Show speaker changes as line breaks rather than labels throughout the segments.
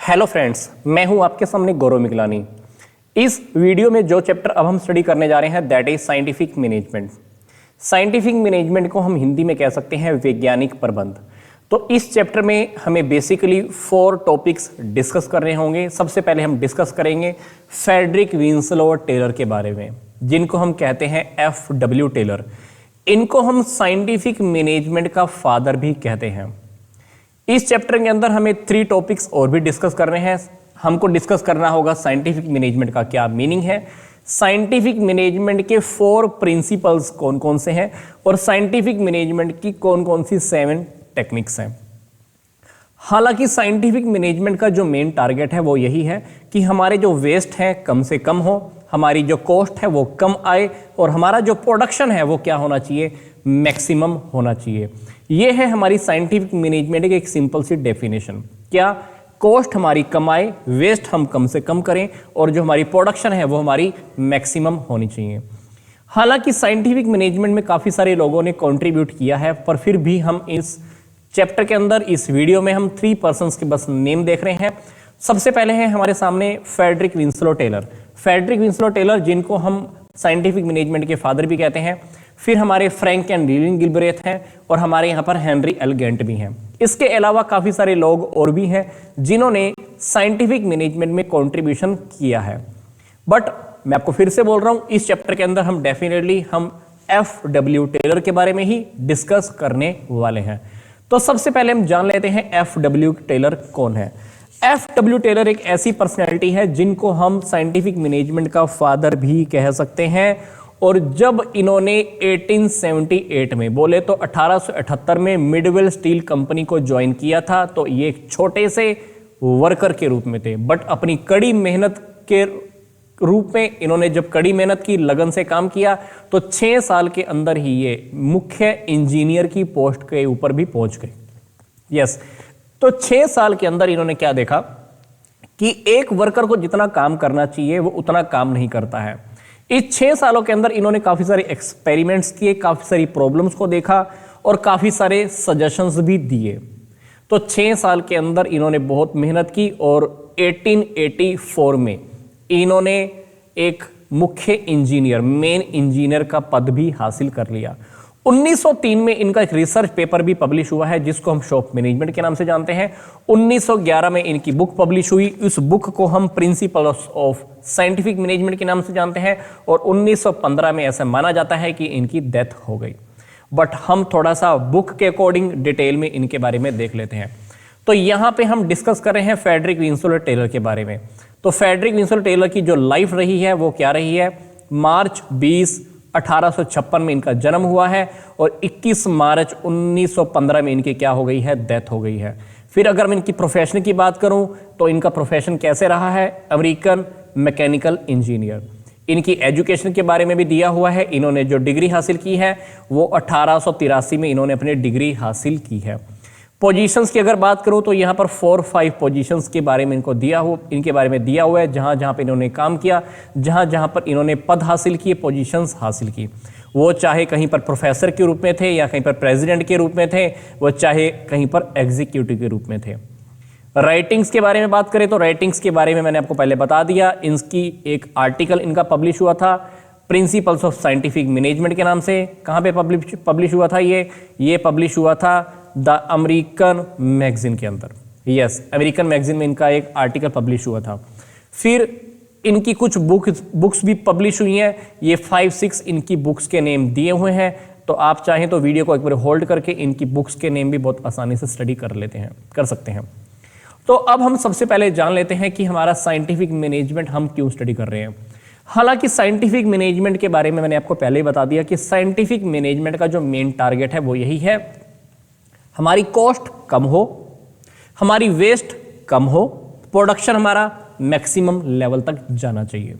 Hello friends, मैं हूं आपके सामने गौरव मिगलानी। इस वीडियो में जो चैप्टर अब हम स्टडी करने जा रहे हैं that is scientific management. Scientific management को हम हिंदी में कह सकते हैं वैज्ञानिक प्रबंध। तो इस चैप्टर में हमें बेसिकली 4 टॉपिक्स डिस्कस करने होंगे। सबसे पहले हम डिस्कस करेंगे फ्रेडरिक विंसलो टेलर के बारे में, जिनको हम कहते हैं FW टेलर। इनको हम साइंटिफिक मैनेजमेंट का फादर भी कहते हैं। इस चैप्टर के अंदर हमें 3 टॉपिक्स और भी डिस्कस करने हैं। हमको डिस्कस करना होगा साइंटिफिक मैनेजमेंट का क्या मीनिंग है, साइंटिफिक मैनेजमेंट के 4 प्रिंसिपल्स कौन कौन से हैं और साइंटिफिक मैनेजमेंट की कौन कौन सी 7 टेक्निक्स हैं। हालांकि साइंटिफिक मैनेजमेंट का जो मेन टारगेट है वो यही है कि हमारे जो वेस्ट है कम से कम हो, हमारी जो कॉस्ट है वो कम आए और हमारा जो प्रोडक्शन है वो क्या होना चाहिए, मैक्सिमम होना चाहिए। ये है हमारी साइंटिफिक मैनेजमेंट की एक सिंपल सी डेफिनेशन। क्या कॉस्ट हमारी कम आए, वेस्ट हम कम से कम करें और जो हमारी प्रोडक्शन है वो हमारी मैक्सिमम होनी चाहिए। हालांकि साइंटिफिक मैनेजमेंट में काफ़ी सारे लोगों ने कंट्रीब्यूट किया है, पर फिर भी हम इस चैप्टर के अंदर इस वीडियो में हम 3 पर्सन्स के बस नेम देख रहे हैं। सबसे पहले हैं हमारे सामने Frederick Winslow Taylor. Frederick Winslow Taylor जिनको हम साइंटिफिक मैनेजमेंट के फादर भी कहते हैं। फिर हमारे फ्रैंक एंड लीलिन गिलब्रेथ हैं और हमारे यहाँ पर हेनरी एल गेंट भी हैं। इसके अलावा काफ़ी सारे लोग और भी हैं जिन्होंने साइंटिफिक मैनेजमेंट में कंट्रीब्यूशन किया है। बट मैं आपको फिर से बोल रहा हूँ, इस चैप्टर के अंदर हम डेफिनेटली हम FW टेलर के बारे में ही डिस्कस करने वाले हैं। तो सबसे पहले हम जान लेते हैं FW टेलर कौन है। FW टेलर एक ऐसी पर्सनैलिटी है जिनको हम साइंटिफिक मैनेजमेंट का फादर भी कह सकते हैं। और जब इन्होंने 1878 में, बोले तो 1878 में मिडवेल स्टील कंपनी को ज्वाइन किया था, तो ये एक छोटे से वर्कर के रूप में थे। बट अपनी कड़ी मेहनत के रूप में इन्होंने जब कड़ी मेहनत की, लगन से काम किया, तो 6 साल के अंदर ही ये मुख्य इंजीनियर की पोस्ट के ऊपर भी पहुंच गए। यस, तो 6 साल के अंदर इन्होंने क्या देखा कि एक वर्कर को जितना काम करना चाहिए वो उतना काम नहीं करता है। इस 6 सालों के अंदर इन्होंने काफी सारे एक्सपेरिमेंट्स किए, काफी सारी प्रॉब्लम्स को देखा और काफी सारे सजेशंस भी दिए। तो 6 साल के अंदर इन्होंने बहुत मेहनत की और 1884 में इन्होंने एक मुख्य इंजीनियर, मेन इंजीनियर का पद भी हासिल कर लिया। 1903 में इनका एक रिसर्च पेपर भी पब्लिश हुआ है जिसको हम शॉप मैनेजमेंट के नाम से जानते हैं। 1911 में इनकी बुक पब्लिश हुई, इस बुक को हम प्रिंसिपल्स ऑफ साइंटिफिक मैनेजमेंट के नाम से जानते हैं। और 1915 में ऐसा माना जाता है कि इनकी डेथ हो गई। बट हम थोड़ा सा बुक के अकॉर्डिंग डिटेल में इनके बारे में देख लेते हैं। तो यहाँ पे हम डिस्कस कर रहे हैं फ्रेडरिक विंसलो टेलर के बारे में। तो फ्रेडरिक विंसलो टेलर की जो लाइफ रही है वो क्या रही है, मार्च 20 1856 में इनका जन्म हुआ है और 21 मार्च 1915 में इनकी क्या हो गई है, डेथ हो गई है। फिर अगर मैं इनकी प्रोफेशन की बात करूं तो इनका प्रोफेशन कैसे रहा है, अमेरिकन मैकेनिकल इंजीनियर। इनकी एजुकेशन के बारे में भी दिया हुआ है। इन्होंने जो डिग्री हासिल की है वो 1883 में इन्होंने अपनी डिग्री हासिल की है। पोजीशंस की अगर बात करूं तो यहाँ पर 4-5 पोजीशंस के बारे में इनके बारे में दिया हुआ है, जहाँ जहाँ पर इन्होंने काम किया, जहाँ जहाँ पर इन्होंने पद हासिल किए, पोजीशंस हासिल की। वो चाहे कहीं पर प्रोफेसर के रूप में थे या कहीं पर प्रेसिडेंट के रूप में थे, वो चाहे कहीं पर एग्जीक्यूटिव के रूप में थे। राइटिंग्स के बारे में बात करें तो राइटिंग्स के बारे में मैंने आपको पहले बता दिया। इनकी एक आर्टिकल इनका पब्लिश हुआ था प्रिंसिपल्स ऑफ साइंटिफिक मैनेजमेंट के नाम से। कहाँ पे पब्लिश हुआ था ये पब्लिश हुआ था द अमेरिकन मैगजीन के अंदर। यस, अमेरिकन मैगजीन में इनका एक आर्टिकल पब्लिश हुआ था। फिर इनकी कुछ बुक्स भी पब्लिश हुई हैं। ये 5-6 इनकी बुक्स के नेम दिए हुए हैं, तो आप चाहें तो वीडियो को एक बार होल्ड करके इनकी बुक्स के नेम भी बहुत आसानी से स्टडी कर सकते हैं। तो अब हम सबसे पहले जान लेते हैं कि हमारा साइंटिफिक मैनेजमेंट हम क्यों स्टडी कर रहे हैं। हालांकि साइंटिफिक मैनेजमेंट के बारे में मैंने आपको पहले ही बता दिया कि साइंटिफिक मैनेजमेंट का जो मेन टारगेट है वो यही है, हमारी कॉस्ट कम हो, हमारी वेस्ट कम हो, प्रोडक्शन हमारा मैक्सिमम लेवल तक जाना चाहिए।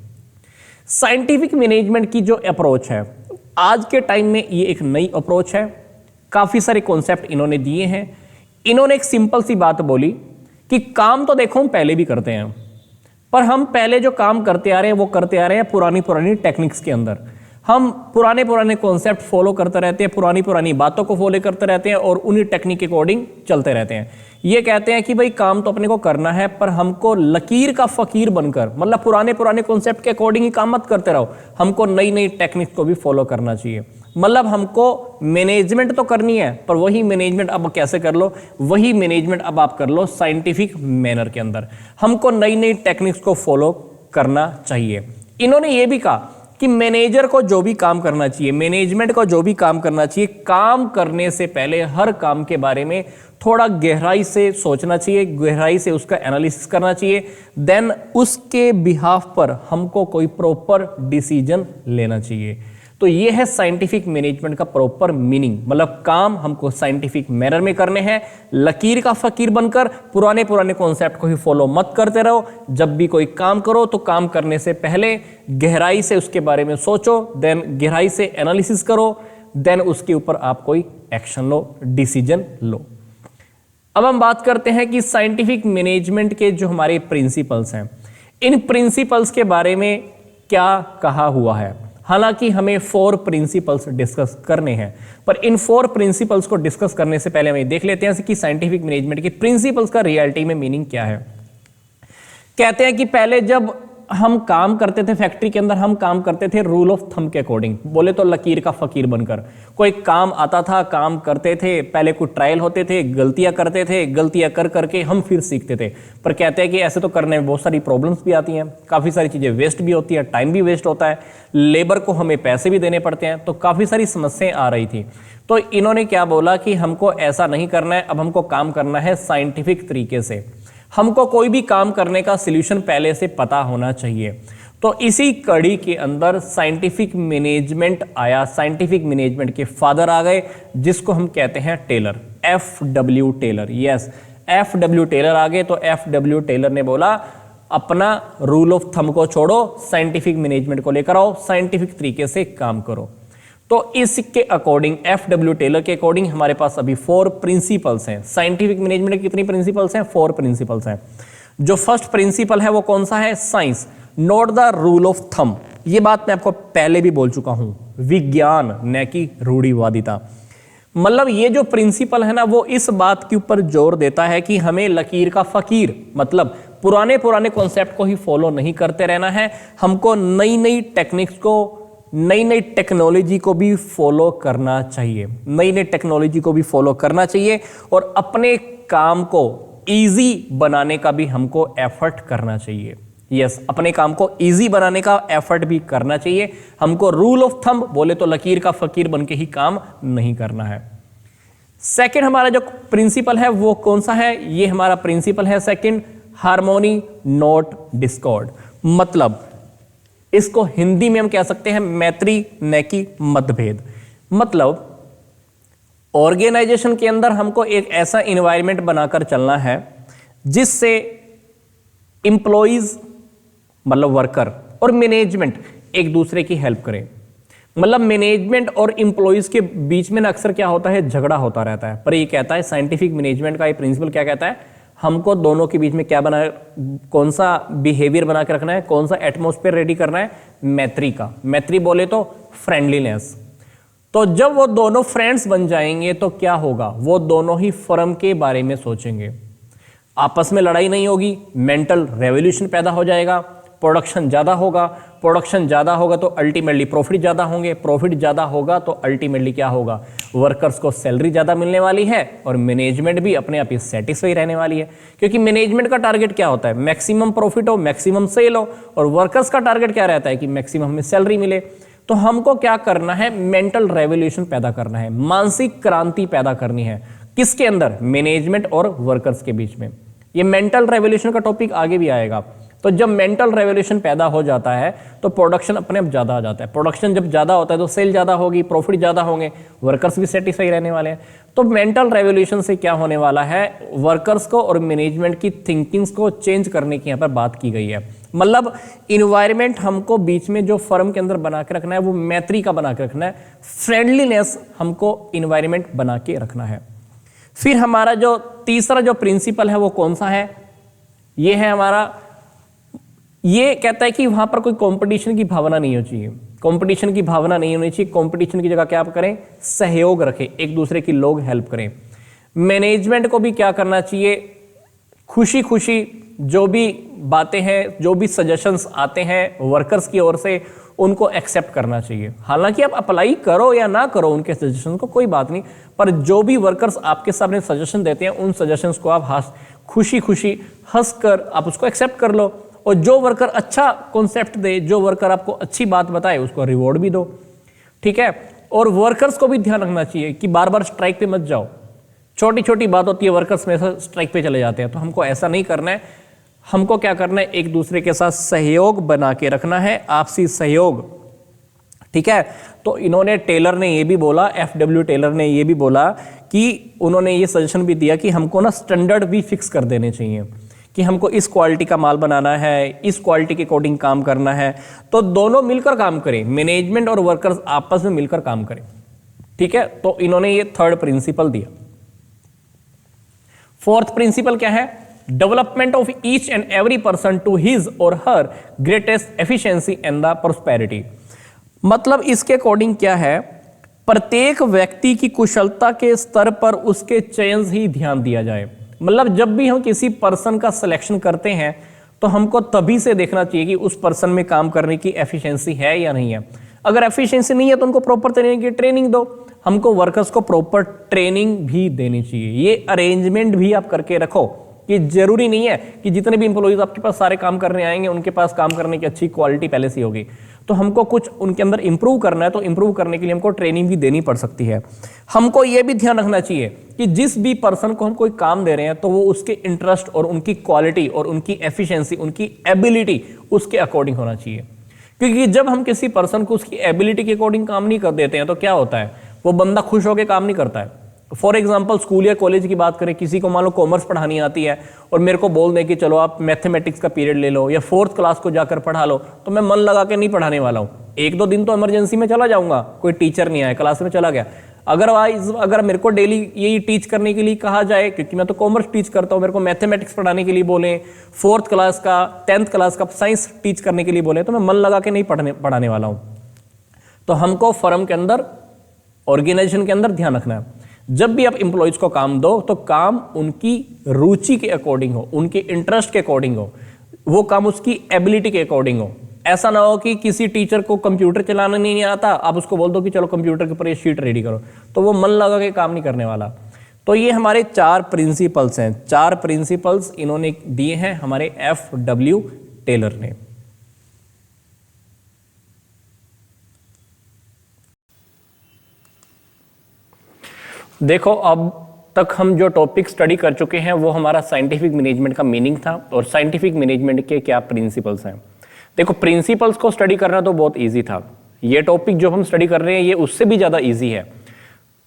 साइंटिफिक मैनेजमेंट की जो अप्रोच है आज के टाइम में ये एक नई अप्रोच है। काफी सारे कॉन्सेप्ट इन्होंने दिए हैं। इन्होंने एक सिंपल सी बात बोली कि काम तो देखो हम पहले भी करते हैं, पर हम पहले जो काम करते आ रहे हैं वो करते आ रहे हैं पुरानी टेक्निक्स के अंदर। हम पुराने पुराने कॉन्सेप्ट फॉलो करते रहते हैं, पुरानी पुरानी बातों को फॉलो करते रहते हैं और उन्हीं टेक्निक के अकॉर्डिंग चलते रहते हैं। ये कहते हैं कि भाई काम तो अपने को करना है, पर हमको लकीर का फकीर बनकर, मतलब पुराने पुराने कॉन्सेप्ट के अकॉर्डिंग ही काम मत करते रहो, हमको नई नई टेक्निक को भी फॉलो करना चाहिए। मतलब हमको मैनेजमेंट तो करनी है, पर वही मैनेजमेंट अब कैसे कर लो, वही मैनेजमेंट अब आप कर लो साइंटिफिक मैनर के अंदर। हमको नई नई टेक्निक्स को फॉलो करना चाहिए। इन्होंने ये भी कहा कि मैनेजर को जो भी काम करना चाहिए, मैनेजमेंट को जो भी काम करना चाहिए, काम करने से पहले हर काम के बारे में थोड़ा गहराई से सोचना चाहिए, गहराई से उसका एनालिसिस करना चाहिए, देन उसके बिहाफ पर हमको कोई प्रॉपर डिसीजन लेना चाहिए। तो ये है साइंटिफिक मैनेजमेंट का प्रॉपर मीनिंग। मतलब काम हमको साइंटिफिक मैनर में करने हैं, लकीर का फकीर बनकर पुराने पुराने कॉन्सेप्ट को ही फॉलो मत करते रहो। जब भी कोई काम करो तो काम करने से पहले गहराई से उसके बारे में सोचो, देन गहराई से एनालिसिस करो, देन उसके ऊपर आप कोई एक्शन लो, डिसीजन लो। अब हम बात करते हैं कि साइंटिफिक मैनेजमेंट के जो हमारे प्रिंसिपल्स हैं, इन प्रिंसिपल्स के बारे में क्या कहा हुआ है। हालांकि हमें 4 प्रिंसिपल्स डिस्कस करने हैं, पर इन 4 प्रिंसिपल्स को डिस्कस करने से पहले हम देख लेते हैं कि साइंटिफिक मैनेजमेंट के प्रिंसिपल्स का रियलिटी में मीनिंग क्या है। कहते हैं कि पहले जब हम काम करते थे फैक्ट्री के अंदर, हम काम करते थे रूल ऑफ थंब के अकॉर्डिंग, बोले तो लकीर का फकीर बनकर। कोई काम आता था, काम करते थे, पहले कुछ ट्रायल होते थे, गलतियां करते थे, गलतियां कर करके हम फिर सीखते थे। पर कहते हैं कि ऐसे तो करने में बहुत सारी प्रॉब्लम्स भी आती हैं, काफ़ी सारी चीज़ें वेस्ट भी होती है, टाइम भी वेस्ट होता है, लेबर को हमें पैसे भी देने पड़ते हैं, तो काफ़ी सारी समस्याएं आ रही थी। तो इन्होंने क्या बोला कि हमको ऐसा नहीं करना है, अब हमको काम करना है साइंटिफिक तरीके से। हमको कोई भी काम करने का सॉल्यूशन पहले से पता होना चाहिए। तो इसी कड़ी के अंदर साइंटिफिक मैनेजमेंट आया। साइंटिफिक मैनेजमेंट के फादर आ गए, जिसको हम कहते हैं Taylor, FW Taylor. Yes, FW Taylor आ गए। तो FW टेलर ने बोला अपना रूल ऑफ थंब को छोड़ो, साइंटिफिक मैनेजमेंट को लेकर आओ, साइंटिफिक तरीके से काम करो। तो इसके अकॉर्डिंग, FW टेलर के अकॉर्डिंग हमारे पास अभी 4 प्रिंसिपल्स हैं। साइंटिफिक मैनेजमेंट के कितनी प्रिंसिपल्स हैं? 4 प्रिंसिपल्स हैं। जो फर्स्ट प्रिंसिपल है वो कौन सा है? Science, not the rule of thumb. ये बात मैं आपको पहले भी बोल चुका हूं, विज्ञान न कि रूढ़िवादिता। मतलब ये जो प्रिंसिपल है ना, वो इस बात के ऊपर जोर देता है कि हमें लकीर का फकीर, मतलब पुराने पुराने कॉन्सेप्ट को ही फॉलो नहीं करते रहना है, हमको नई नई टेक्निक्स को, नई नई टेक्नोलॉजी को भी फॉलो करना चाहिए, नई नई टेक्नोलॉजी को भी फॉलो करना चाहिए, और अपने काम को इजी बनाने का भी हमको एफर्ट करना चाहिए। यस, अपने काम को इजी बनाने का एफर्ट भी करना चाहिए। हमको रूल ऑफ थंब, बोले तो लकीर का फकीर बन के ही काम नहीं करना है। सेकंड हमारा जो प्रिंसिपल है वो कौन सा है? ये हमारा प्रिंसिपल है सेकंड, हार्मोनी नॉट डिस्कॉर्ड। मतलब इसको हिंदी में हम कह सकते हैं मैत्री न कि मतभेद। मतलब ऑर्गेनाइजेशन के अंदर हमको एक ऐसा एनवायरनमेंट बनाकर चलना है जिससे इंप्लॉइज, मतलब वर्कर, और मैनेजमेंट एक दूसरे की हेल्प करें। मतलब मैनेजमेंट और इंप्लॉइज के बीच में ना अक्सर क्या होता है, झगड़ा होता रहता है। पर ये कहता है साइंटिफिक मैनेजमेंट का ये प्रिंसिपल क्या कहता है, हमको दोनों के बीच में क्या बना, कौन सा बिहेवियर बना के रखना है, कौन सा एटमॉस्फेयर रेडी करना है, मैत्री का। मैत्री बोले तो फ्रेंडलीनेस। तो जब वो दोनों फ्रेंड्स बन जाएंगे तो क्या होगा, वो दोनों ही फर्म के बारे में सोचेंगे, आपस में लड़ाई नहीं होगी, मेंटल रेवोल्यूशन पैदा हो जाएगा, प्रोडक्शन ज़्यादा होगा, प्रोडक्शन ज़्यादा होगा तो अल्टीमेटली प्रॉफिट ज़्यादा होंगे, प्रॉफिट ज़्यादा होगा तो अल्टीमेटली क्या होगा, वर्कर्स को सैलरी ज़्यादा मिलने वाली है, और मैनेजमेंट भी अपने आप ही सेटिस्फाई रहने वाली है। क्योंकि मैनेजमेंट का टारगेट क्या होता है, मैक्सिमम प्रॉफिट हो, मैक्सिमम सेल हो, और वर्कर्स का टारगेट क्या रहता है कि मैक्सिमम हमें सैलरी मिले। तो हमको क्या करना है, मेंटल रेवोल्यूशन पैदा करना है, मानसिक क्रांति पैदा करनी है। किसके अंदर? मैनेजमेंट और वर्कर्स के बीच में। ये मेंटल रेवोल्यूशन का टॉपिक आगे भी आएगा। तो जब मेंटल रेवोल्यूशन पैदा हो जाता है तो प्रोडक्शन अपने आप ज़्यादा आ जाता है। प्रोडक्शन जब ज़्यादा होता है तो सेल ज़्यादा होगी, प्रॉफिट ज़्यादा होंगे, वर्कर्स भी सेटिस्फाई रहने वाले हैं। तो मेंटल रेवोल्यूशन से क्या होने वाला है, वर्कर्स को और मैनेजमेंट की थिंकिंग्स को चेंज करने की यहाँ पर बात की गई है। मतलब इन्वायरमेंट हमको बीच में जो फर्म के अंदर बना के रखना है वो मैत्री का बना के रखना है, फ्रेंडलीनेस हमको इन्वायरमेंट बना के रखना है। फिर हमारा जो तीसरा जो प्रिंसिपल है वो कौन सा है, ये है हमारा, ये कहता है कि वहां पर कोई कंपटीशन की भावना नहीं होनी चाहिए। कंपटीशन की भावना नहीं होनी चाहिए। कंपटीशन की जगह क्या आप करें, सहयोग रखें, एक दूसरे की लोग हेल्प करें। मैनेजमेंट को भी क्या करना चाहिए, खुशी खुशी जो भी बातें हैं, जो भी सजेशंस आते हैं वर्कर्स की ओर से, उनको एक्सेप्ट करना चाहिए। हालांकि आप अप्लाई करो या ना करो उनके सजेशन को, कोई बात नहीं, पर जो भी वर्कर्स आपके सामने सजेशन देते हैं उन सजेशंस को आप खुशी खुशी हंस कर आप उसको एक्सेप्ट कर लो। और जो वर्कर अच्छा कॉन्सेप्ट दे, जो वर्कर आपको अच्छी बात बताए, उसको रिवॉर्ड भी दो, ठीक है। और वर्कर्स को भी ध्यान रखना चाहिए कि बार बार स्ट्राइक पे मत जाओ। छोटी छोटी बात होती है, वर्कर्स में से स्ट्राइक पे चले जाते हैं, तो हमको ऐसा नहीं करना है। हमको क्या करना है, एक दूसरे के साथ सहयोग बना के रखना है, आपसी सहयोग, ठीक है। तो इन्होंने, टेलर ने ये भी बोला, FW टेलर ने ये भी बोला कि उन्होंने ये सजेशन भी दिया कि हमको ना स्टैंडर्ड भी फिक्स कर देने चाहिए कि हमको इस क्वालिटी का माल बनाना है, इस क्वालिटी के अकॉर्डिंग काम करना है। तो दोनों मिलकर काम करें, मैनेजमेंट और वर्कर्स आपस में मिलकर काम करें, ठीक है। तो इन्होंने ये थर्ड प्रिंसिपल दिया। फोर्थ प्रिंसिपल क्या है, development of each and every person to his or her greatest efficiency and the prosperity. मतलब इसके अकॉर्डिंग क्या है, प्रत्येक व्यक्ति की कुशलता के स्तर पर उसके चयन ही ध्यान दिया जाए। मतलब जब भी हम किसी पर्सन का सिलेक्शन करते हैं तो हमको तभी से देखना चाहिए कि उस पर्सन में काम करने की एफिशिएंसी है या नहीं है। अगर एफिशिएंसी नहीं है तो उनको प्रॉपर तरीके की ट्रेनिंग दो। हमको वर्कर्स को प्रॉपर ट्रेनिंग भी देनी चाहिए। ये अरेंजमेंट भी आप करके रखो कि जरूरी नहीं है कि जितने भी इंप्लॉइज आपके पास सारे काम करने आएंगे उनके पास काम करने की अच्छी क्वालिटी पहले से होगी। तो हमको कुछ उनके अंदर इंप्रूव करना है, तो इंप्रूव करने के लिए हमको ट्रेनिंग भी देनी पड़ सकती है। हमको ये भी ध्यान रखना चाहिए कि जिस भी पर्सन को हम कोई काम दे रहे हैं तो वो उसके इंटरेस्ट और उनकी क्वालिटी और उनकी एफिशिएंसी, उनकी एबिलिटी उसके अकॉर्डिंग होना चाहिए। क्योंकि जब हम किसी पर्सन को उसकी एबिलिटी के अकॉर्डिंग काम नहीं कर देते हैं तो क्या होता है, वो बंदा खुश होकर काम नहीं करता है। फॉर एग्जाम्पल स्कूल या कॉलेज की बात करें, किसी को मान लो कॉमर्स पढ़ानी आती है और मेरे को बोल दें कि चलो आप मैथमेटिक्स का पीरियड ले लो या 4th क्लास को जाकर पढ़ा लो, तो मैं मन लगा के नहीं पढ़ाने वाला हूँ। 1-2 दिन तो इमरजेंसी में चला जाऊंगा, कोई टीचर नहीं आया, क्लास में चला गया। अगर मेरे को डेली यही टीच करने के लिए कहा जाए, क्योंकि मैं तो कॉमर्स टीच करता हूँ, मेरे को मैथमेटिक्स पढ़ाने के लिए बोले, 4th क्लास का 10th क्लास का साइंस टीच करने के लिए बोले, तो मैं मन लगा के नहीं पढ़ाने वाला हूँ। तो हमको फर्म के अंदर, ऑर्गेनाइजेशन के अंदर ध्यान रखना है, जब भी आप इंप्लॉइज को काम दो तो काम उनकी रुचि के अकॉर्डिंग हो, उनके इंटरेस्ट के अकॉर्डिंग हो, वो काम उसकी एबिलिटी के अकॉर्डिंग हो। ऐसा ना हो कि किसी टीचर को कंप्यूटर चलाना नहीं आता, आप उसको बोल दो कि चलो कंप्यूटर के ऊपर ये शीट रेडी करो, तो वो मन लगा के काम नहीं करने वाला। तो ये हमारे 4 प्रिंसिपल्स हैं, 4 प्रिंसिपल्स इन्होंने दिए हैं हमारे FW टेलर ने। देखो, अब तक हम जो टॉपिक स्टडी कर चुके हैं वो हमारा साइंटिफिक मैनेजमेंट का मीनिंग था और साइंटिफिक मैनेजमेंट के क्या प्रिंसिपल्स हैं। देखो, प्रिंसिपल्स को स्टडी करना तो बहुत इजी था, ये टॉपिक जो हम स्टडी कर रहे हैं ये उससे भी ज़्यादा इजी है।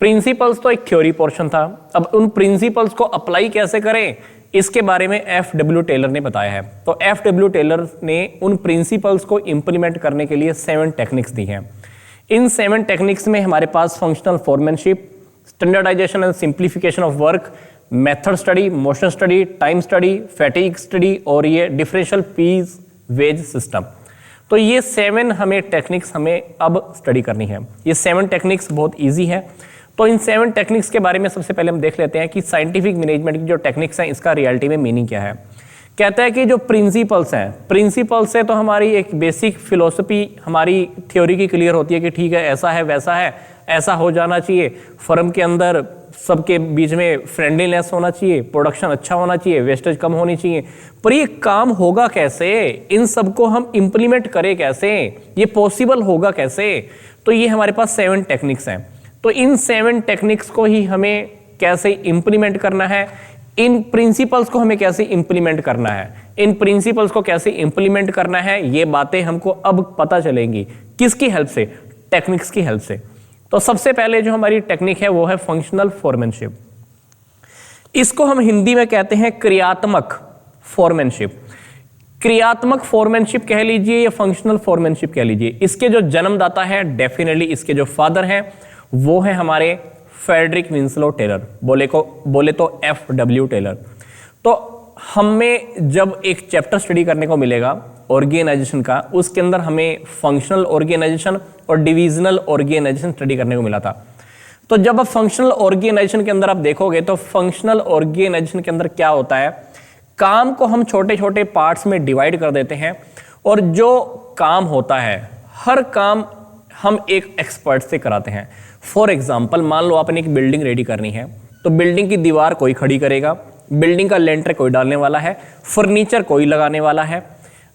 प्रिंसिपल्स तो एक थ्योरी पोर्शन था, अब उन प्रिंसिपल्स को अप्लाई कैसे करें इसके बारे में FW टेलर ने बताया है। तो FW टेलर ने उन प्रिंसिपल्स को इंप्लीमेंट करने के लिए 7 टेक्निक्स दी हैं। इन 7 टेक्निक्स में हमारे पास functional foremanship, standardisation and simplification of work, method study, motion study, time study, fatigue study और ये डिफरेंशियल फीस वेज सिस्टम। तो ये 7 हमें टेक्निक्स हमें अब स्टडी करनी है। ये 7 टेक्निक्स बहुत इजी है। तो इन 7 टेक्निक्स के बारे में सबसे पहले हम देख लेते हैं कि साइंटिफिक मैनेजमेंट की जो टेक्निक्स हैं इसका रियलिटी में मीनिंग क्या है। कहता है कि जो प्रिंसिपल्स हैं, प्रिंसिपल्स से तो हमारी एक बेसिक फिलोसफी हमारी थ्योरी की क्लियर होती है कि ठीक है ऐसा है वैसा है, ऐसा हो जाना चाहिए, फर्म के अंदर सबके बीच में फ्रेंडलीनेस होना चाहिए, प्रोडक्शन अच्छा होना चाहिए, वेस्टेज कम होनी चाहिए। पर ये काम होगा कैसे, इन सबको हम इंप्लीमेंट करें कैसे, ये पॉसिबल होगा कैसे। तो ये हमारे पास 7 टेक्निक्स हैं। तो इन 7 टेक्निक्स को ही हमें कैसे इंप्लीमेंट करना है, इन प्रिंसिपल्स को हमें कैसे इंप्लीमेंट करना है, इन प्रिंसिपल्स को कैसे इंप्लीमेंट करना है, ये बातें हमको अब पता चलेंगी। किसकी हेल्प से? टेक्निक्स की हेल्प से। तो सबसे पहले जो हमारी टेक्निक है वो है फंक्शनल फॉर्मैनशिप। इसको हम हिंदी में कहते हैं क्रियात्मक फॉर्मैनशिप। क्रियात्मक फॉर्मैनशिप कह लीजिए या फंक्शनल फॉर्मैनशिप कह लीजिए। इसके जो जन्मदाता है, डेफिनेटली इसके जो फादर हैं वो है हमारे फ्रेडरिक विंसलो टेलर, बोले तो FW टेलर। तो हमें जब एक चैप्टर स्टडी करने को मिलेगा ऑर्गेनाइजेशन का, उसके अंदर हमें फंक्शनल ऑर्गेनाइजेशन और डिविजनल ऑर्गेनाइजेशन स्टडी करने को मिला था। तो जब आप फंक्शनल ऑर्गेनाइजेशन के अंदर आप देखोगे तो फंक्शनल ऑर्गेनाइजेशन के अंदर क्या होता है, काम को हम छोटे छोटे पार्ट्स में डिवाइड कर देते हैं और जो काम होता है हर काम हम एक एक्सपर्ट से कराते हैं। फॉर एग्जाम्पल, मान लो आपने एक बिल्डिंग रेडी करनी है, तो बिल्डिंग की दीवार कोई खड़ी करेगा, बिल्डिंग का लेंटर कोई डालने वाला है, फर्नीचर कोई लगाने वाला है,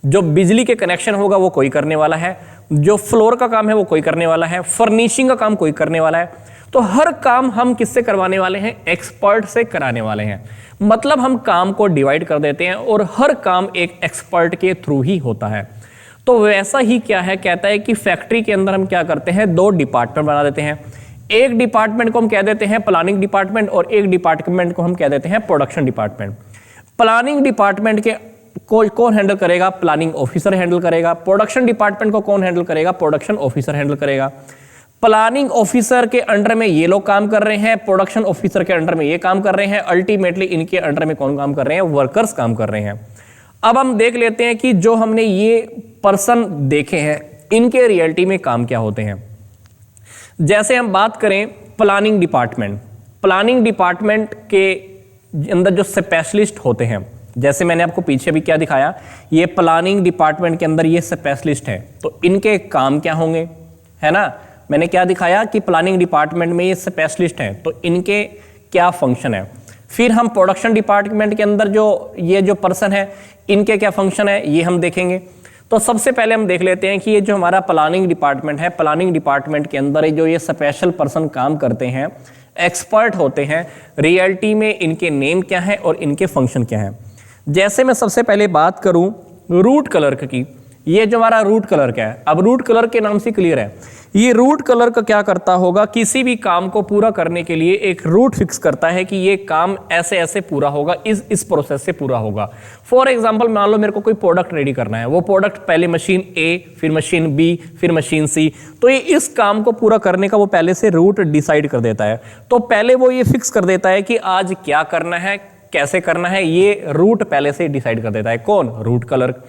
जो बिजली के कनेक्शन होगा वो कोई करने वाला है, जो फ्लोर का काम है वो कोई करने वाला है, फर्निशिंग का काम कोई करने वाला है। तो हर काम हम किससे करवाने वाले हैं, एक्सपर्ट से कराने वाले हैं। मतलब हम काम को डिवाइड कर देते हैं और हर काम एक एक्सपर्ट के थ्रू ही होता है। तो वैसा ही क्या है, कहता है कि फैक्ट्री के अंदर हम क्या करते हैं, दो डिपार्टमेंट बना देते हैं। एक डिपार्टमेंट को हम कह देते हैं प्लानिंग डिपार्टमेंट और एक डिपार्टमेंट को हम कह देते हैं प्रोडक्शन डिपार्टमेंट। प्लानिंग डिपार्टमेंट के कौन हैंडल करेगा, प्लानिंग ऑफिसर हैंडल करेगा। प्रोडक्शन डिपार्टमेंट को कौन हैंडल करेगा, प्रोडक्शन ऑफिसर हैंडल करेगा। प्लानिंग ऑफिसर के अंडर में ये लोग काम कर रहे हैं, प्रोडक्शन ऑफिसर के अंडर में ये काम कर रहे हैं, अल्टीमेटली इनके अंडर में कौन काम कर रहे हैं, वर्कर्स काम कर रहे हैं। अब हम देख लेते हैं कि जो हमने ये पर्सन देखे हैं इनके रियलिटी में काम क्या होते हैं। जैसे हम बात करें प्लानिंग डिपार्टमेंट, प्लानिंग डिपार्टमेंट के अंदर जो स्पेशलिस्ट होते हैं, जैसे मैंने आपको पीछे भी क्या दिखाया, ये प्लानिंग डिपार्टमेंट के अंदर ये स्पेशलिस्ट है, तो इनके काम क्या होंगे, है ना। मैंने क्या दिखाया कि प्लानिंग डिपार्टमेंट में ये स्पेशलिस्ट हैं, तो इनके क्या फंक्शन है। फिर हम प्रोडक्शन डिपार्टमेंट के अंदर जो पर्सन है इनके क्या फंक्शन है ये हम देखेंगे। तो सबसे पहले हम देख लेते हैं कि ये जो हमारा प्लानिंग डिपार्टमेंट है, प्लानिंग डिपार्टमेंट के अंदर जो ये स्पेशल पर्सन काम करते हैं, एक्सपर्ट होते हैं, रियलिटी में इनके नेम क्या है और इनके फंक्शन क्या है। जैसे मैं सबसे पहले बात करूं रूट क्लर्क की, ये जो हमारा रूट क्लर्क है, अब रूट क्लर्क के नाम से क्लियर है, ये रूट क्लर्क क्या करता होगा, किसी भी काम को पूरा करने के लिए एक रूट फिक्स करता है कि ये काम ऐसे ऐसे पूरा होगा, इस प्रोसेस से पूरा होगा। फॉर एग्जांपल, मान लो मेरे को कोई प्रोडक्ट रेडी करना है, वो प्रोडक्ट पहले मशीन ए, फिर मशीन बी, फिर मशीन सी, तो ये इस काम को पूरा करने का वो पहले से रूट डिसाइड कर देता है। तो पहले वो ये फिक्स कर देता है कि आज क्या करना है, कैसे करना है, ये रूट पहले से डिसाइड कर देता है। कौन, रूट क्लर्क।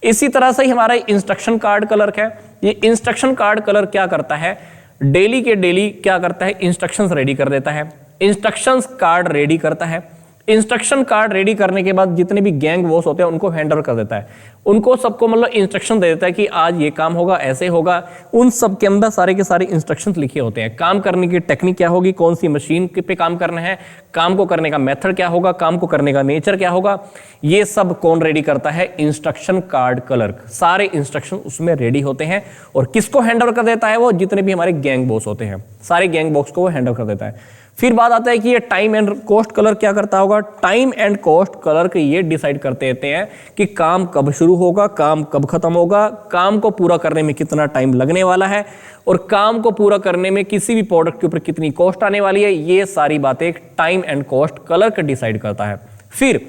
इसी तरह से ही हमारा इंस्ट्रक्शन कार्ड क्लर्क है। ये इंस्ट्रक्शन कार्ड क्लर्क क्या करता है, डेली के डेली क्या करता है, इंस्ट्रक्शंस रेडी कर देता है, इंस्ट्रक्शंस कार्ड रेडी करता है। इंस्ट्रक्शन कार्ड रेडी करने के बाद जितने भी गैंग बॉस होते हैं उनको हैंड ओवर कर देता है, उनको सबको मतलब इंस्ट्रक्शन दे देता है कि आज ये काम होगा, ऐसे होगा। उन सब के अंदर सारे के सारे इंस्ट्रक्शंस लिखे होते हैं, काम करने की टेक्निक क्या होगी, कौन सी मशीन पे काम करना है, काम को करने का मेथड क्या होगा, काम को करने का नेचर क्या होगा, ये सब कौन रेडी करता है, इंस्ट्रक्शन कार्ड क्लर्क। सारे इंस्ट्रक्शन उसमें रेडी होते हैं और किसको हैंड ओवर कर देता है, वो जितने भी हमारे गैंग बॉस होते हैं, सारे गैंग बॉस को वो हैंड ओवर कर देता है। फिर बात आता है कि ये टाइम एंड कॉस्ट क्लर्क क्या करता होगा, टाइम एंड कॉस्ट क्लर्क ये डिसाइड करते रहते हैं कि काम कब शुरू होगा, काम कब खत्म होगा, काम को पूरा करने में कितना टाइम लगने वाला है और काम को पूरा करने में किसी भी प्रोडक्ट के ऊपर कितनी कॉस्ट आने वाली है, ये सारी बातें time and cost clerk decide करता है। फिर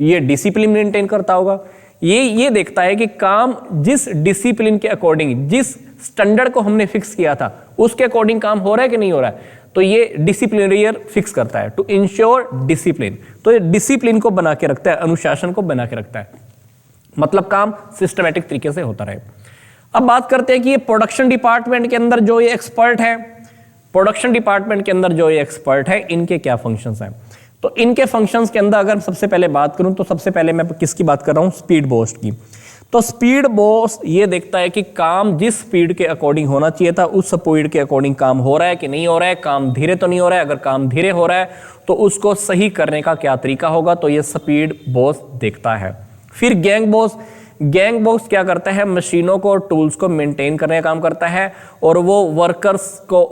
ये डिसिप्लिन मेंटेन करता होगा, ये देखता है कि काम जिस डिसिप्लिन के अकॉर्डिंग, जिस स्टैंडर्ड को हमने फिक्स किया था उसके अकॉर्डिंग काम हो रहा है कि नहीं हो रहा है, तो ये डिसिप्लिनरियर फिक्स करता है, टू इंश्योर डिसिप्लिन। तो ये डिसिप्लिन को बना के रखता है, अनुशासन को बना के रखता है, मतलब काम सिस्टमैटिक तरीके से होता रहे। अब बात करते हैं कि ये प्रोडक्शन डिपार्टमेंट के अंदर जो ये एक्सपर्ट है, प्रोडक्शन डिपार्टमेंट के अंदर जो ये एक्सपर्ट है, इनके क्या फंक्शंस हैं। तो इनके फंक्शंस के अंदर अगर सबसे पहले बात करूं तो सबसे पहले मैं किसकी बात कर रहा हूं, स्पीड बॉस की। तो स्पीड बॉस ये देखता है कि काम जिस स्पीड के अकॉर्डिंग होना चाहिए था उस स्पीड के अकॉर्डिंग काम हो रहा है कि नहीं हो रहा है, काम धीरे तो नहीं हो रहा है, अगर काम धीरे हो रहा है तो उसको सही करने का क्या तरीका होगा, तो ये स्पीड बॉस देखता है। फिर गैंग बॉस, गैंग बॉस क्या करता है, मशीनों को, टूल्स को मेंटेन करने का काम करता है और वो वर्कर्स को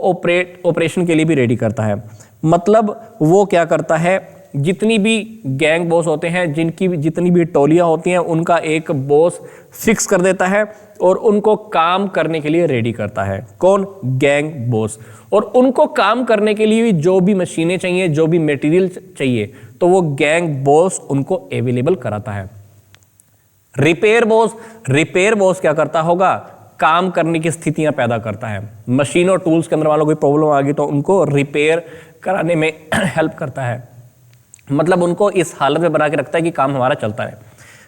ऑपरेशन के लिए भी रेडी करता है। मतलब वो क्या करता है, जितनी भी गैंग बॉस होते हैं, जिनकी जितनी भी टोलियां होती हैं, उनका एक बॉस फिक्स कर देता है और उनको काम करने के लिए रेडी करता है। कौन, गैंग बॉस। और उनको काम करने के लिए जो भी मशीनें चाहिए, जो भी मटेरियल चाहिए, तो वो गैंग बॉस उनको अवेलेबल कराता है। रिपेयर बॉस, रिपेयर बॉस क्या करता होगा, काम करने की स्थितियां पैदा करता है। मशीन और टूल्स के अंदर वालों कोई प्रॉब्लम आ गई तो उनको रिपेयर कराने में हेल्प करता है, मतलब उनको इस हालत में बना के रखता है कि काम हमारा चलता है।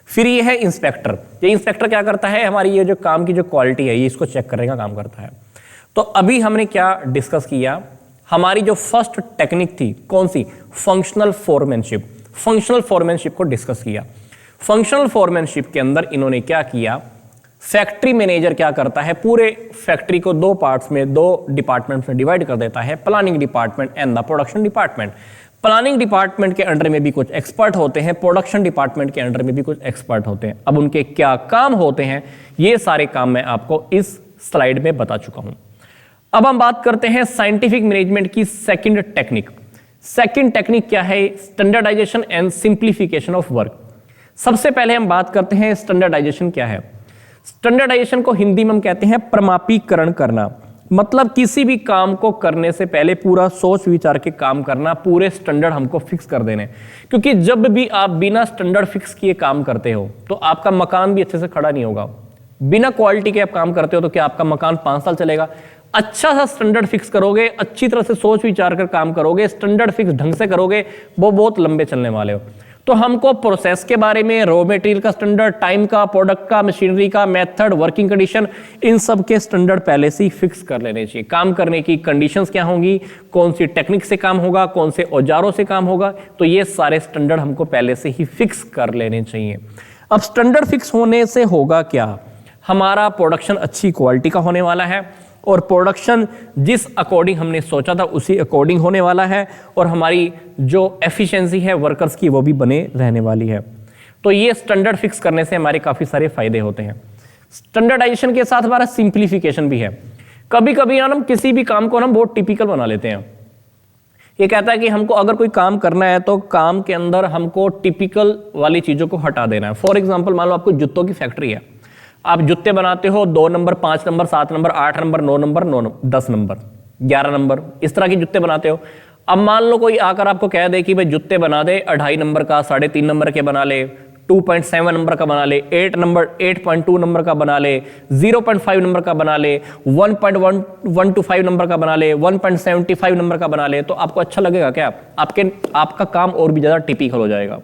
फिर ये है इंस्पेक्टर। ये इंस्पेक्टर क्या करता है, हमारी ये जो काम की जो क्वालिटी है ये इसको चेक करने का काम करता है। तो अभी हमने क्या डिस्कस किया, हमारी जो फर्स्ट टेक्निक थी कौन सी, फंक्शनल फोरमैनशिप। फंक्शनल फोरमैनशिप को डिस्कस किया। फंक्शनल फोरमैनशिप के अंदर इन्होंने क्या किया, फैक्ट्री मैनेजर क्या करता है, पूरे फैक्ट्री को दो पार्ट्स में, दो डिपार्टमेंट्स में डिवाइड कर देता है, planning department and the production department. Planning department के अंडर में भी कुछ एक्सपर्ट होते हैं, प्रोडक्शन डिपार्टमेंट के अंडर में भी कुछ एक्सपर्ट होते हैं। अब उनके क्या काम होते हैं, ये सारे काम मैं आपको इस स्लाइड में बता चुका हूं। अब हम बात करते हैं साइंटिफिक मैनेजमेंट की सेकंड टेक्निक। सेकंड टेक्निक क्या है, standardisation and simplification of work. सबसे पहले हम बात करते हैं स्टैंडर्डाइजेशन क्या है। स्टैंडर्डाइजेशन को हिंदी में हम कहते हैं प्रमापीकरण करना। मतलब किसी भी काम को करने से पहले पूरा सोच विचार के काम करना, पूरे स्टैंडर्ड हमको फिक्स कर देने। क्योंकि जब भी आप बिना स्टैंडर्ड फिक्स किए काम करते हो तो आपका मकान भी अच्छे से खड़ा नहीं होगा। बिना क्वालिटी के आप काम करते हो तो क्या आपका मकान 5 साल चलेगा? अच्छा सा स्टैंडर्ड फिक्स करोगे, अच्छी तरह से सोच विचार कर काम करोगे, स्टैंडर्ड फिक्स ढंग से करोगे, वो बहुत लंबे चलने वाले हो। तो हमको प्रोसेस के बारे में, रॉ मटेरियल का स्टैंडर्ड, टाइम का, प्रोडक्ट का, मशीनरी का, मेथड, वर्किंग कंडीशन, इन सब के स्टैंडर्ड पहले से ही फिक्स कर लेने चाहिए। काम करने की कंडीशंस क्या होंगी, कौन सी टेक्निक से काम होगा, कौन से औजारों से काम होगा, तो ये सारे स्टैंडर्ड हमको पहले से ही फिक्स कर लेने चाहिए। अब स्टैंडर्ड फिक्स होने से होगा क्या, हमारा प्रोडक्शन अच्छी क्वालिटी का होने वाला है और प्रोडक्शन जिस अकॉर्डिंग हमने सोचा था उसी अकॉर्डिंग होने वाला है, और हमारी जो एफिशिएंसी है वर्कर्स की वो भी बने रहने वाली है। तो ये स्टैंडर्ड फिक्स करने से हमारे काफ़ी सारे फायदे होते हैं। स्टैंडर्डाइजेशन के साथ हमारा सिंप्लीफिकेशन भी है। कभी कभी हम किसी भी काम को हम बहुत टिपिकल बना लेते हैं। ये कहता है कि हमको अगर कोई काम करना है तो काम के अंदर हमको टिपिकल वाली चीज़ों को हटा देना है। फॉर एग्जाम्पल, मान लो आपको जूतों की फैक्ट्री है, आप जूते बनाते हो 2 number, 5 number, 7 number, 8 number, 9 number, 10 number, 11 number, इस तरह के जूते बनाते हो। अब मान लो कोई आकर आपको कह दे कि भाई जूते बना दे 2.5 नंबर का, 3.5 नंबर के बना ले, 2.7 नंबर का बना ले, 8.2 नंबर का बना ले, 0.5 नंबर का बना ले, 1.125 नंबर का बना ले, 1.75 नंबर का बना ले, तो आपको अच्छा लगेगा क्या? आपका काम और भी ज्यादा टिपिकल हो जाएगा।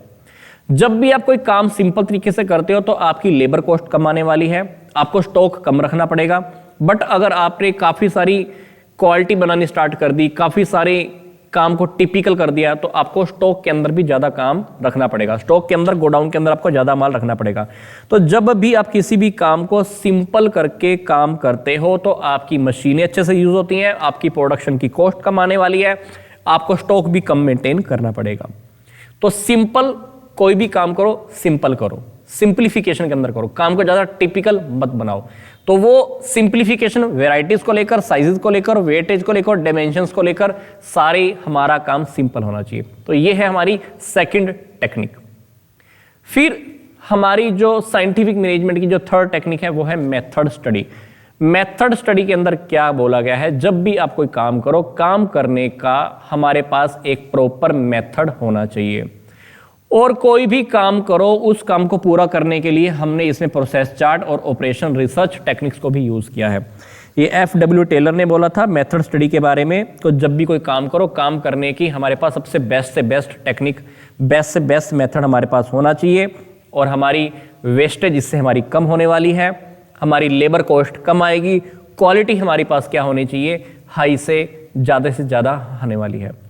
जब भी आप कोई काम सिंपल तरीके से करते हो तो आपकी लेबर कॉस्ट कम आने वाली है, आपको स्टॉक कम रखना पड़ेगा। बट अगर आपने काफ़ी सारी क्वालिटी बनानी स्टार्ट कर दी, काफ़ी सारे काम को टिपिकल कर दिया, तो आपको स्टॉक के अंदर भी ज़्यादा काम रखना पड़ेगा। स्टॉक के अंदर, गोडाउन के अंदर आपको ज़्यादा माल रखना पड़ेगा। तो जब भी आप किसी भी काम को सिंपल करके काम करते हो तो आपकी मशीनें अच्छे से यूज़ होती हैं, आपकी प्रोडक्शन की कॉस्ट कम आने वाली है, आपको स्टॉक भी कम मेंटेन करना पड़ेगा। तो सिंपल कोई भी काम करो, सिंपल करो, सिंप्लीफिकेशन के अंदर करो, काम को ज़्यादा टिपिकल मत बनाओ। तो वो सिंप्लीफिकेशन वेराइटीज को लेकर, साइजेस को लेकर, वेटेज को लेकर, डायमेंशंस को लेकर, सारे हमारा काम सिंपल होना चाहिए। तो ये है हमारी सेकंड टेक्निक। फिर हमारी जो साइंटिफिक मैनेजमेंट की जो थर्ड टेक्निक है वो है मेथड स्टडी। मेथड स्टडी के अंदर क्या बोला गया है, जब भी आप कोई काम करो, काम करने का हमारे पास एक प्रॉपर मेथड होना चाहिए। और कोई भी काम करो, उस काम को पूरा करने के लिए हमने इसमें प्रोसेस चार्ट और ऑपरेशन रिसर्च टेक्निक्स को भी यूज़ किया है। ये F.W. टेलर ने बोला था मेथड स्टडी के बारे में। तो जब भी कोई काम करो, काम करने की हमारे पास सबसे बेस्ट से बेस्ट टेक्निक, बेस्ट से बेस्ट मेथड हमारे पास होना चाहिए, और हमारी वेस्टेज इससे हमारी कम होने वाली है, हमारी लेबर कॉस्ट कम आएगी, क्वालिटी हमारे पास क्या होनी चाहिए, हाई से ज़्यादा आने वाली है।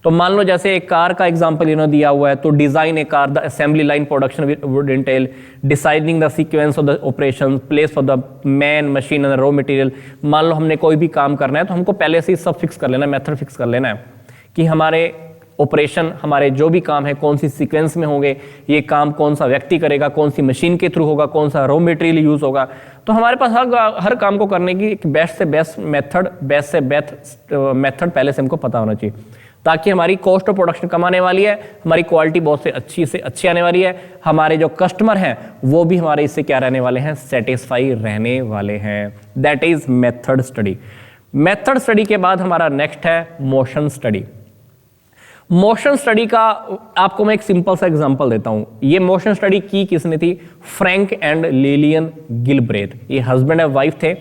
तो मान लो जैसे एक कार का एग्जांपल इन्होंने दिया हुआ है, तो design A car, the assembly line production would Intel deciding the sequence of the operation, place for the man, machine and raw material. मान लो हमने कोई भी काम करना है तो हमको पहले से ही सब फिक्स कर लेना है, मेथड फिक्स कर लेना है कि हमारे ऑपरेशन, हमारे जो भी काम है कौन सी सीक्वेंस में होंगे, ये काम कौन सा व्यक्ति करेगा, कौन सी मशीन के थ्रू होगा, कौन सा रॉ मटेरियल यूज होगा। तो हमारे पास हर काम को करने की एक बेस्ट से बेस्ट मेथड पहले से हमको पता होना चाहिए, ताकि हमारी कॉस्ट ऑफ प्रोडक्शन कम आने वाली है, हमारी क्वालिटी बहुत से अच्छी आने वाली है, हमारे जो कस्टमर हैं वो भी हमारे इससे क्या रहने वाले हैं, सेटिस्फाई रहने वाले हैं। That is method study. Method study के बाद हमारा नेक्स्ट है मोशन स्टडी। मोशन स्टडी का आपको मैं एक सिंपल सा एग्जांपल देता हूं। ये मोशन स्टडी की किसने थी, फ्रैंक एंड लिलियन गिलब्रेथ। ये हस्बैंड एंड वाइफ थे।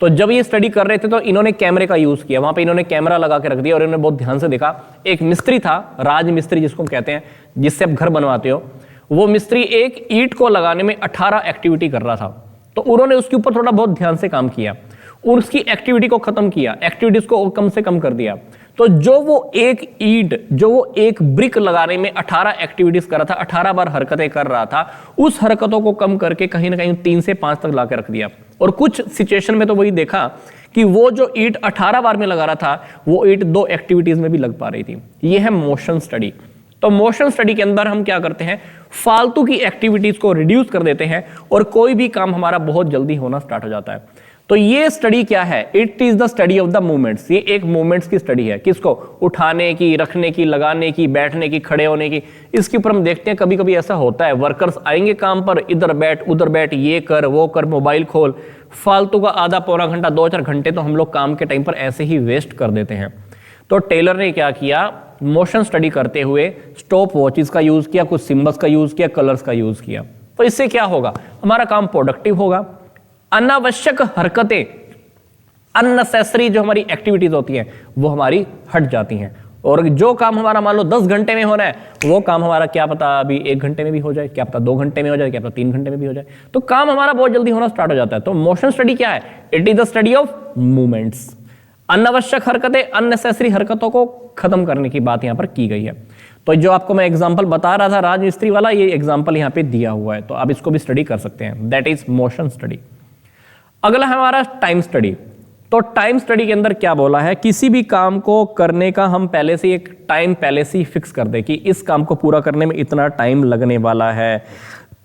तो जब ये स्टडी कर रहे थे तो इन्होंने कैमरे का यूज किया, वहां पे इन्होंने कैमरा लगा के रख दिया और इन्होंने बहुत ध्यान से देखा। एक मिस्त्री था, राज मिस्त्री जिसको कहते हैं, जिससे आप घर बनवाते हो, वो मिस्त्री एक ईंट को लगाने में 18 एक्टिविटी कर रहा था, तो उन्होंने उसके ऊपर थोड़ा बहुत ध्यान से काम किया और उसकी एक्टिविटी को खत्म किया, एक्टिविटीज को कम से कम कर दिया। तो जो वो एक ब्रिक लगाने में 18 एक्टिविटीज कर रहा था, 18 बार हरकतें कर रहा था, उस हरकतों को कम करके कहीं ना कहीं 3 से 5 तक लाकर रख दिया। और कुछ सिचुएशन में तो वही देखा कि वो जो ईंट 18 बार में लगा रहा था, वो ईंट 2 एक्टिविटीज में भी लग पा रही थी। ये है मोशन स्टडी। तो मोशन स्टडी के अंदर हम क्या करते हैं, फालतू की एक्टिविटीज को रिड्यूस कर देते हैं और कोई भी काम हमारा बहुत जल्दी होना स्टार्ट हो जाता है। तो ये स्टडी क्या है, it is the study of the movements. ये एक मूवमेंट्स की स्टडी है, किसको, उठाने की, रखने की, लगाने की, बैठने की, खड़े होने की। इसके ऊपर हम देखते हैं कभी कभी ऐसा होता है, वर्कर्स आएंगे काम पर, इधर बैठ उधर बैठ, ये कर वो कर, मोबाइल खोल, फालतू का आधा पौना घंटा 2-4 घंटे तो हम लोग काम के टाइम पर ऐसे ही वेस्ट कर देते हैं। तो टेलर ने क्या किया, मोशन स्टडी करते हुए स्टॉप वॉचेस का यूज किया, कुछ सिंबल्स का यूज किया, कलर्स का यूज किया। तो इससे क्या होगा, हमारा काम प्रोडक्टिव होगा, अनावश्यक हरकतें, अननेसेसरी जो हमारी एक्टिविटीज होती हैं वो हमारी हट जाती हैं, और जो काम हमारा मान लो 10 घंटे में होना है, वो काम हमारा क्या पता अभी 1 घंटे में भी हो जाए, क्या पता 2 घंटे में हो जाए, क्या पता 3 घंटे में भी हो जाए। तो काम हमारा बहुत जल्दी होना स्टार्ट हो जाता है। तो मोशन स्टडी क्या है, it is the study of movements. अनावश्यक हरकतें, अननेसेसरी हरकतों को खत्म करने की बात यहां पर की गई है। तो जो आपको मैं एग्जांपल बता रहा था राजमिस्त्री वाला, ये एग्जांपल यहां पे दिया हुआ है, तो आप इसको भी स्टडी कर सकते हैं, दैट इज मोशन स्टडी। अगला है हमारा टाइम स्टडी। तो टाइम स्टडी के अंदर क्या बोला है, किसी भी काम को करने का हम पहले से एक टाइम पहले से ही फिक्स कर दे कि इस काम को पूरा करने में इतना टाइम लगने वाला है,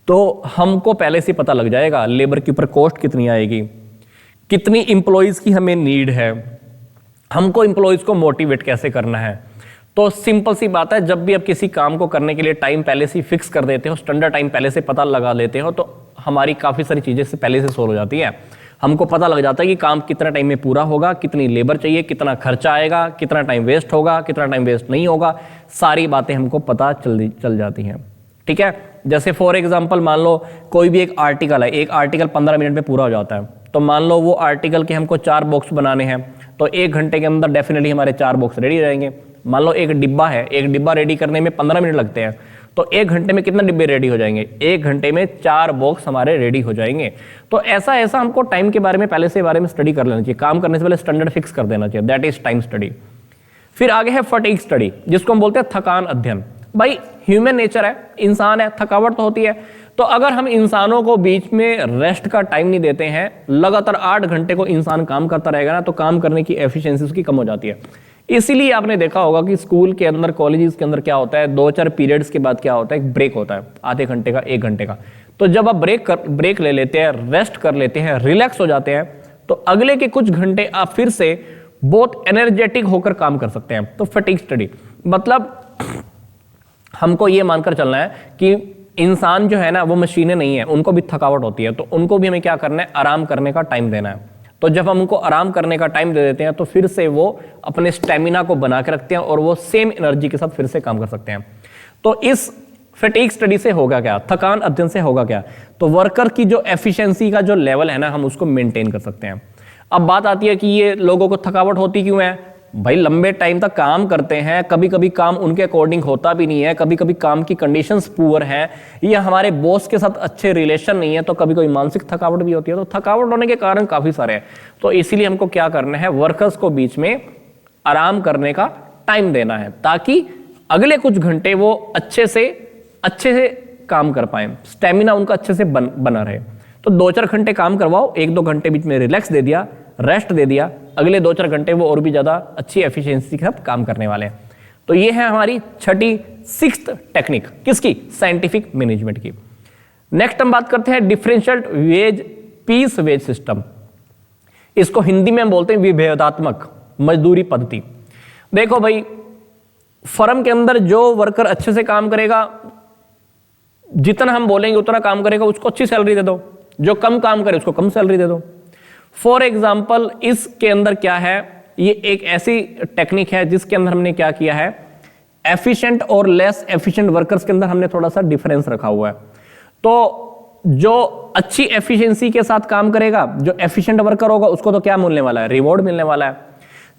तो हमको पहले से पता लग जाएगा लेबर के ऊपर कॉस्ट कितनी आएगी, कितनी इंप्लॉइज की हमें नीड है, हमको इंप्लॉइज को मोटिवेट कैसे करना है। तो सिंपल सी बात है, जब भी आप किसी काम को करने के लिए टाइम पहले से फिक्स कर देते हो, स्टैंडर्ड टाइम पहले से पता लगा लेते हो, तो हमारी काफ़ी सारी चीज़ें से पहले से सोल्व हो जाती है। हमको पता लग जाता है कि काम कितना टाइम में पूरा होगा, कितनी लेबर चाहिए, कितना खर्चा आएगा, कितना टाइम वेस्ट होगा, कितना टाइम वेस्ट नहीं होगा, सारी बातें हमको पता चल जाती हैं। ठीक है, जैसे फॉर एग्जांपल मान लो कोई भी एक आर्टिकल है, एक आर्टिकल 15 मिनट में पूरा हो जाता है, तो मान लो वो आर्टिकल के हमको 4 बॉक्स बनाने हैं, तो 1 घंटे के अंदर डेफिनेटली हमारे 4 बॉक्स रेडी हो जाएंगे। मान लो एक डिब्बा है, एक डिब्बा रेडी करने में 15 मिनट लगते हैं, तो 1 घंटे में कितने डिब्बे रेडी हो जाएंगे, 1 घंटे में 4 बॉक्स हमारे रेडी हो जाएंगे। तो ऐसा हमको टाइम के बारे में पहले से बारे में स्टडी कर लेना चाहिए, काम करने से पहले स्टैंडर्ड फिक्स कर देना चाहिए, दैट इज टाइम स्टडी। फिर आगे है फटीग स्टडी, जिसको हम बोलते हैं थकान अध्ययन। भाई ह्यूमन नेचर है, इंसान है, थकावट तो होती है, तो अगर हम इंसानों को बीच में रेस्ट का टाइम नहीं देते हैं, लगातार 8 घंटे को इंसान काम करता रहेगा ना, तो काम करने की एफिशिएंसी उसकी कम हो जाती है। इसीलिए आपने देखा होगा कि स्कूल के अंदर, कॉलेजेस के अंदर क्या होता है, 2-4 पीरियड्स के बाद क्या होता है, एक ब्रेक होता है, आधे घंटे का, 1 घंटे का। तो जब आप ब्रेक ले लेते हैं, रेस्ट कर लेते हैं, रिलैक्स हो जाते हैं, तो अगले के कुछ घंटे आप फिर से बहुत एनर्जेटिक होकर काम कर सकते हैं। तो फटीग स्टडी मतलब हमको ये मानकर चलना है कि इंसान जो है ना, वो मशीनें नहीं है, उनको भी थकावट होती है, तो उनको भी हमें क्या करना है, आराम करने का टाइम देना है। तो जब हम उनको आराम करने का टाइम दे देते हैं, तो फिर से वो अपने स्टेमिना को बना के रखते हैं और वो सेम एनर्जी के साथ फिर से काम कर सकते हैं। तो इस फटीग स्टडी से होगा क्या, थकान अध्ययन से होगा क्या, तो वर्कर की जो एफिशिएंसी का जो लेवल है ना, हम उसको मेंटेन कर सकते हैं। अब बात आती है कि ये लोगों को थकावट होती क्यों है। भाई लंबे टाइम तक काम करते हैं, कभी कभी काम उनके अकॉर्डिंग होता भी नहीं है, कभी कभी काम की कंडीशंस पुअर हैं, या हमारे बॉस के साथ अच्छे रिलेशन नहीं है, तो कभी कोई मानसिक थकावट भी होती है। तो थकावट होने के कारण काफी सारे हैं, तो इसीलिए हमको क्या करना है, वर्कर्स को बीच में आराम करने का टाइम देना है, ताकि अगले कुछ घंटे वो अच्छे से काम कर पाए, स्टेमिना उनका अच्छे से बना रहे। तो 2-4 घंटे काम करवाओ, 1-2 घंटे बीच में रिलैक्स दे दिया, रेस्ट दे दिया, अगले 2-4 घंटे वो और भी ज्यादा अच्छी एफिशिएंसी के साथ काम करने वाले हैं। तो ये है हमारी 6th टेक्निक, किसकी, साइंटिफिक मैनेजमेंट की। नेक्स्ट हम बात करते हैं differential wage piece wage system. इसको हिंदी में हम बोलते हैं विभेदात्मक मजदूरी पद्धति। देखो भाई, फर्म के अंदर जो वर्कर अच्छे से काम करेगा, जितना हम बोलेंगे उतना काम करेगा, उसको अच्छी सैलरी दे दो, जो कम काम करे उसको कम सैलरी दे दो। फॉर एग्जाम्पल इसके अंदर क्या है, ये एक ऐसी टेक्निक है जिसके अंदर हमने क्या किया है, एफिशिएंट और लेस एफिशिएंट वर्कर्स के अंदर हमने थोड़ा सा डिफरेंस रखा हुआ है। तो जो अच्छी एफिशिएंसी के साथ काम करेगा, जो एफिशिएंट वर्कर होगा, उसको तो क्या मिलने वाला है, रिवॉर्ड मिलने वाला है।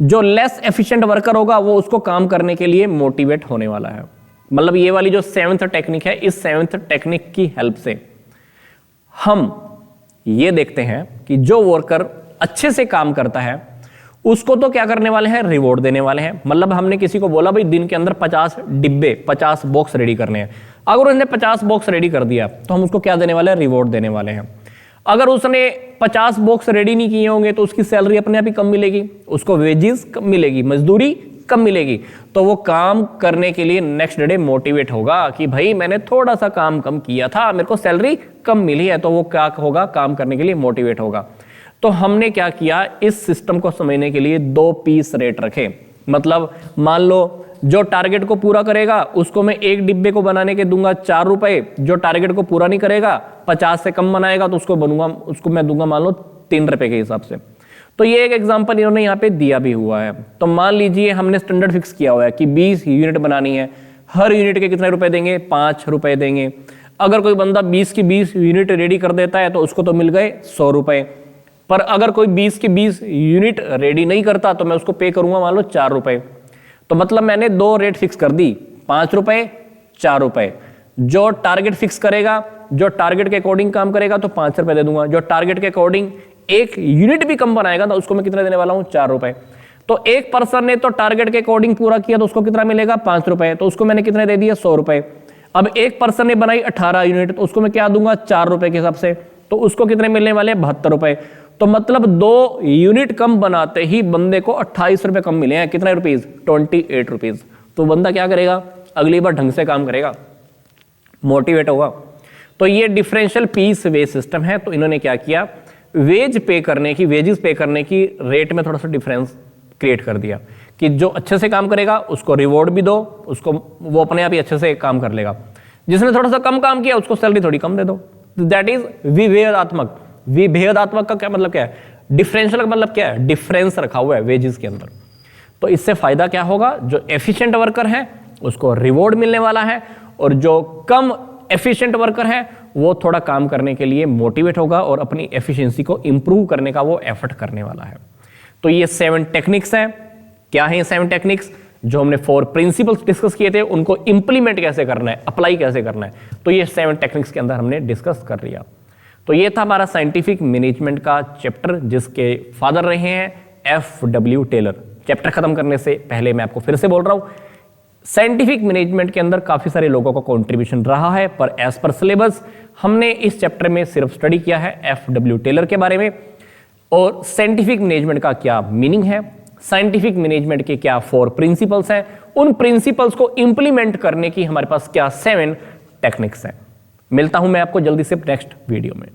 जो लेस एफिशिएंट वर्कर होगा, वो उसको काम करने के लिए मोटिवेट होने वाला है। मतलब ये वाली जो 7th टेक्निक है, इस 7th टेक्निक की हेल्प से हम ये देखते हैं कि जो वर्कर अच्छे से काम करता है उसको तो क्या करने वाले हैं, रिवॉर्ड देने वाले हैं। मतलब हमने किसी को बोला भाई दिन के अंदर 50 डिब्बे 50 बॉक्स रेडी करने हैं, अगर उसने 50 बॉक्स रेडी कर दिया तो हम उसको क्या देने वाले हैं, रिवॉर्ड देने वाले हैं। अगर उसने 50 बॉक्स रेडी नहीं किए होंगे तो उसकी सैलरी अपने आप ही कम मिलेगी, उसको वेजेस कम मिलेगी, मजदूरी कम मिलेगी, तो वो काम करने के लिए नेक्स्ट डे मोटिवेट होगा कि भाई मैंने थोड़ा सा काम कम किया था, मेरे को सैलरी कम मिली है, तो वो क्या होगा, काम करने के लिए मोटिवेट होगा। तो हमने क्या किया, इस सिस्टम को समझने के लिए 2 पीस रेट रखे। मतलब मान लो जो टारगेट को पूरा करेगा उसको मैं 1 डिब्बे को बनाने के दूंगा 4 रुपए, जो टारगेट को पूरा नहीं करेगा 50 से कम बनाएगा तो उसको मैं दूंगा मान लो 3 रुपए के हिसाब से। तो ये एक एग्जांपल इन्होंने यहाँ पे दिया भी हुआ है। तो मान लीजिए हमने स्टैंडर्ड फिक्स किया हुआ है कि 20 यूनिट बनानी है, हर यूनिट के कितने रुपए देंगे, 5 रुपए देंगे। अगर कोई बंदा 20 की 20 यूनिट रेडी कर देता है तो उसको तो मिल गए 100 रुपए, पर अगर कोई 20 की 20 यूनिट रेडी नहीं करता तो मैं उसको पे करूंगा मान लो 4 रुपए। तो मतलब मैंने 2 रेट फिक्स कर दी, 5 रुपए 4 रुपए। जो टारगेट फिक्स करेगा, जो टारगेट के अकॉर्डिंग काम करेगा तो 5 रुपए दे दूंगा, जो टारगेट के अकॉर्डिंग 1 यूनिट भी कम बनाएगा तो उसको मैं कितना देने वाला हूं, 4 रुपए। तो एक पर्सन ने तो टारगेट के अकॉर्डिंग पूरा किया तो उसको कितना मिलेगा, 5 रुपए, तो उसको मैंने कितने दे दिए, 100 रुपए। अब एक पर्सन ने बनाई 18 यूनिट तो उसको मैं क्या दूंगा, 4 रुपए के हिसाब से, तो उसको कितने मिलने वाले, 72 रुपए। तो मतलब 2 यूनिट कम बनाते ही बंदे को 28 रुपए कम मिले हैं, कितने रुपीज, 28 रुपीज। तो बंदा क्या करेगा, अगली बार ढंग से काम करेगा, मोटिवेट होगा। तो ये डिफरेंशियल पीस वेज सिस्टम है। तो इन्होंने क्या किया, वेजेस पे करने की रेट में थोड़ा सा डिफरेंस क्रिएट कर दिया कि जो अच्छे से काम करेगा उसको रिवॉर्ड भी दो, उसको वो अपने आप ही अच्छे से काम कर लेगा। जिसने थोड़ा सा कम काम किया उसको सैलरी थोड़ी कम दे दो। That is विभेदात्मक। विभेदात्मक का क्या मतलब क्या है, डिफरेंशियल का मतलब क्या है, डिफरेंस रखा हुआ है वेजेस के अंदर। तो इससे फायदा क्या होगा, जो एफिशिएंट वर्कर है उसको रिवॉर्ड मिलने वाला है, और जो कम एफिशिएंट वर्कर है वो थोड़ा काम करने के लिए मोटिवेट होगा और अपनी एफिशिएंसी को इंप्रूव करने का वो एफर्ट करने वाला है। तो ये 7 टेक्निक्स हैं। क्या है ये 7 टेक्निक्स, जो हमने 4 प्रिंसिपल्स डिस्कस किए थे उनको इंप्लीमेंट कैसे करना है, अप्लाई कैसे करना है, तो ये 7 टेक्निक्स के अंदर हमने डिस्कस कर लिया। तो ये था हमारा साइंटिफिक मैनेजमेंट का चैप्टर, जिसके फादर रहे हैं FW टेलर। चैप्टर खत्म करने से पहले मैं आपको फिर से बोल रहा हूं, साइंटिफिक मैनेजमेंट के अंदर काफी सारे लोगों का कंट्रीब्यूशन रहा है, पर एज पर सिलेबस हमने इस चैप्टर में सिर्फ स्टडी किया है FW टेलर के बारे में, और साइंटिफिक मैनेजमेंट का क्या मीनिंग है, साइंटिफिक मैनेजमेंट के क्या 4 प्रिंसिपल्स हैं, उन प्रिंसिपल्स को इंप्लीमेंट करने की हमारे पास क्या 7 टेक्निक्स हैं। मिलता हूं मैं आपको जल्दी से नेक्स्ट वीडियो में।